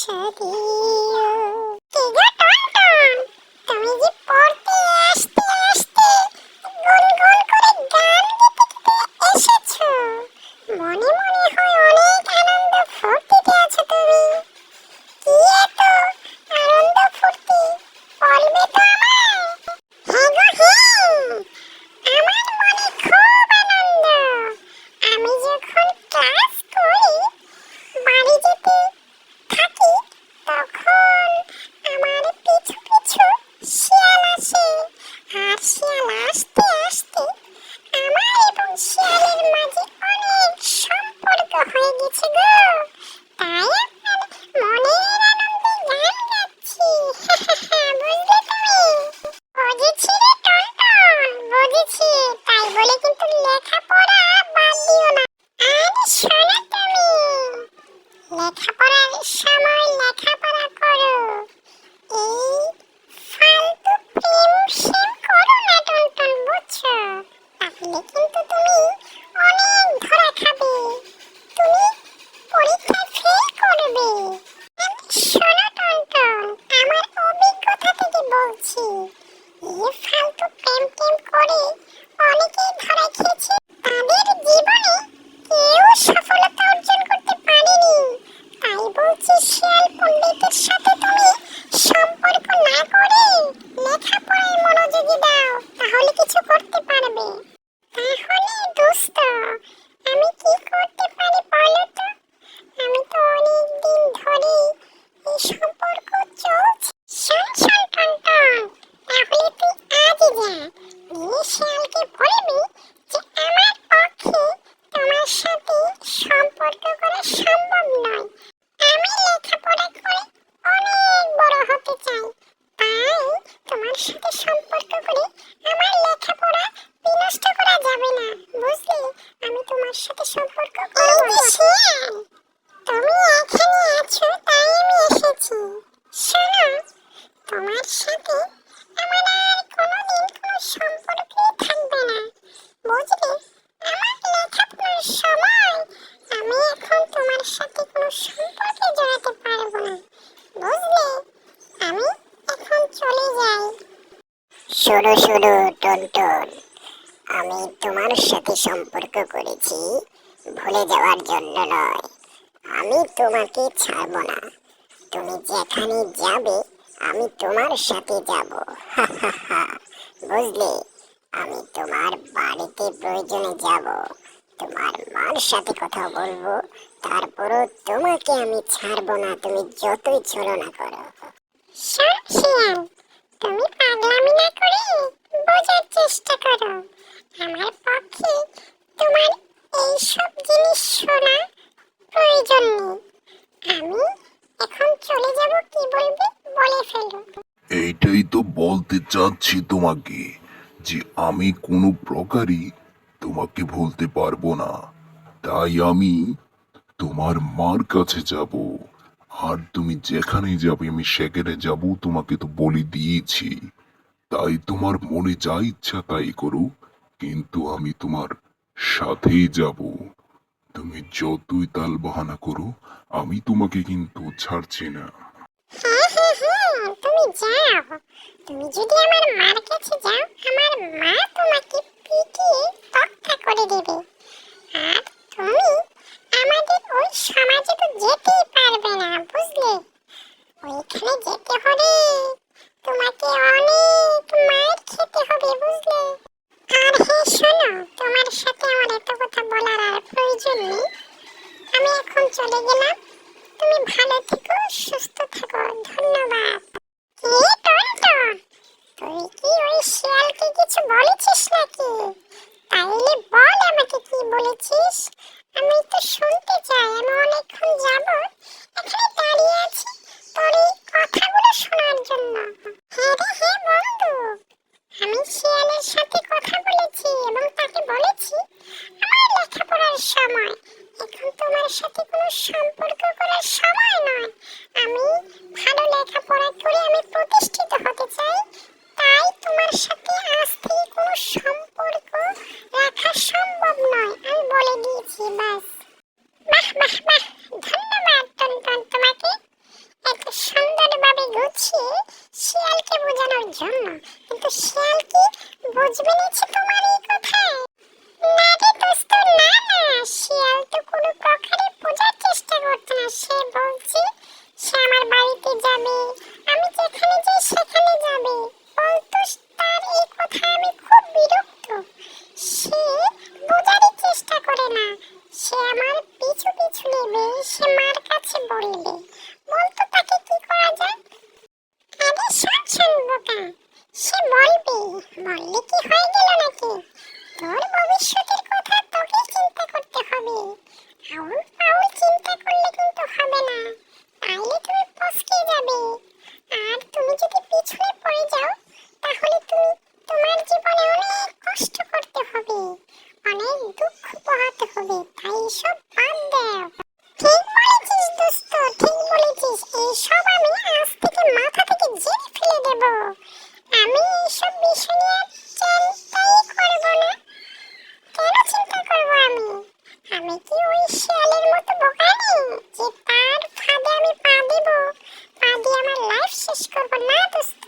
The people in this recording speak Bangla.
ভালোবাসা দিও। কি গো টনটন, তুমি যে পড়তে আসতে আসতে গুনগুন করে গান গেতে গেতে এসেছো। মনে মনে হয় অনেক আনন্দ ফুর্তিতে আছো তুমি। কি এত আনন্দ ফুর্তি, বলবে তো আমায়? হ্যাঁ গো হ্যাঁ, আমার মনে খুব আনন্দ। আমি যখন ক্লাস করি, বাড়ি যেতে থাকি, তখন আমার পিছু পিছু শিয়াল আসে। আর শিয়াল আসতে আসতে আমার এবং শিয়ালের মাঝে অনেক সম্পর্ক হয়ে গেছে গো। তাই আমার মনের আনন্দে গান গাচ্ছি। বুঝলে তুমি? বুঝেছি রে টনটন, বুঝেছি। তাই বলে কিন্তু লেখাপড়া বাদ দিও না। আর শোনো তুমি, লেখাপড়ার সময় লেখাপড়া করো। এই ফালতু প্রেম সেম করো না টনটন, বুঝছো? তাহলে কিন্তু তুমি অনেক ধরা খাবে, তুমি পরীক্ষায় ফেল করবে। আর শোনো টনটন, আমার অভিজ্ঞতা থেকে বলছি, এই ফালতু প্রেম টেম করে অনেকেই ধরা খেয়েছে, তাদের জীবনে কেউ সফলতা অর্জন করতে পারেনি। তাই বলছি, শিয়াল পণ্ডিতের সাথে তুমি সম্পর্ক না করে লেখাপড়ায় মনোযোগী দাও, তাহলে কিছু করতে পারবে। তাহলে দোস্ত, আমি কি করতে পারি বলো তো? আমি তো অনেক দিন ধরে এই সম্পর্ক চলছে। শোন শোন টনটন, তাহলে তুই আজই যা, গিয়ে শিয়ালকে বলবি যে আমার পক্ষে তোমার সাথে সম্পর্ক করা সম্ভব নয়। আমি লেখাপড়া করে অনেক বড় হতে চাই, তাই তোমার সাথে সম্পর্ক করে আমার লেখাপড়া বিনষ্ট করা যাবে না, বুঝলে? আমি তোমার সাথে সম্পর্ক করব। শিয়াল, তুমি এখানে আছো তাই আমি এসেছি। শোনো, তোমার সাথে আমার আর কোনোদিন কোনো সম্পর্কই থাকবে না, বুঝলে? আমার লেখাপড়ার সময়, আমি এখন তোমার সাথে কোনো সম্পর্কে জড়াতে পারবো না, বুঝলে? আমি এখন চলে যাই। শোনো শোনো টনটন, আমি তোমার সাথে সম্পর্ক করেছি ভুলে যাওয়ার জন্য নয়। আমি তোমাকে ছাড়ব না, তুমি যেখানে যাবে আমি তোমার সাথে যাব। বুঝলে? আমি তোমার বাড়িতে প্রয়োজনে যাব, তোমার মার সাথে কথা বলবো, তারপরও তোমাকে আমি ছাড়বো না, তুমি যতই ছলনা করো। শোন শিয়াল, তুমি পাগলামি না করে বোঝার চেষ্টা করো। আমার পক্ষে তোমার এই সব জিনিস শোনা প্রয়োজন নেই। আমি এখন চলে যাব, কি বলবে বলে ফেলো। এইটাই তো বলতে চাচ্ছি তোমাকে, যে আমি কোনো প্রকারই তোমাকে ভুলতে পারবো না। তাই আমি তোমার মার কাছে যাব, আর তুমি যেখানে যাবে আমি সেখানে যাব, তোমাকে তো বলে দিয়েছি। তাই তোমার মনে যা ইচ্ছা তাই করো, কিন্তু আমি তোমার সাথেই যাব। তুমি যতই তাল বাহানা করো, আমি তোমাকে কিন্তু ছাড়ছি না। হ্যাঁ হ্যাঁ হ্যাঁ, তুমি যাও। তুমি যদি আমার মার কাছে যাও, আমার মা তোমাকে পিটিয়ে তক্তা করে দেবে। আর তুমি আমাদের ওই সমাজে তো যেতেই পারবে না, বুঝলে? ওইখানে যেতে হলে তোমাকে অনেক মার খেতে হবে, বুঝলে? আর হ্যাঁ শোনো, তোমার সাথে আমার এত কথা বলার আর প্রয়োজন নেই। আমি এখন চলে গেলাম, তুমি ভালো থেকো, সুস্থ থাকো, ধন্যবাদ। কে টনটন, তুই কি ওই শিয়ালকে কিছু বলেছিস নাকি? তাইলে বল আমাকে কি বলেছিস, আমি তো শুনতে চাই। আমি অনেকক্ষণ যাবত এখানে দাঁড়িয়ে আছি তোর এই কথাগুলো শোনার জন্য। হ্যাঁ রে হ্যাঁ বন্ধু, আমি শিয়ালের সাথে কথা বলেছি এবং তাকে বলেছি আমার লেখাপড়ার সময়, এখন তোমার সাথে কোনো সম্পর্ক করার সময় নয়। আমি ভালো লেখাপড়া করে আমি প্রতিষ্ঠিত হতে চাই, তাই তোমার সাথে আজ থেকে কোনো সম্পর্ক রাখা সম্ভব নয়, আমি বলে দিয়েছি, ব্যাস। বাহ বাহ বাহ, ধন্যবাদ দেবে। বলতো তাকে কি করা যায়? আরে শোন শোন বোকা, সে বলবে, বললে কি হয়ে গেল নাকি? তোর ভবিষ্যতের কথা তোকে চিন্তা করতে হবে। আউল ফাউল চিন্তা করলে কিন্তু হবে না, তাইলে তুমি ফসকে যাবে। আর তুমি যদি পিছনে পড়ে যাও, তাহলে তুমি তোমার জীবনে অনেক কষ্ট করতে হবে, অনেক দুঃখ পোহাতে হবে। তাই এসব বাদ দাও। ঠিক বলেছিস দোস্ত, ঠিক বলেছিস। এইসব আমি আজ থেকে মাথা থেকে ঝেড়ে ফেলে দেব। আমি এইসব বিষয় নিয়ে আর চিন্তাই করব না। কেন চিন্তা করব আমি? আমি কি ওই শিয়ালের মতো বোকানি যে তার ফাঁদে আমি পা দেব, পা দিয়ে আমার লাইফ শেষ করব? না দোস্ত,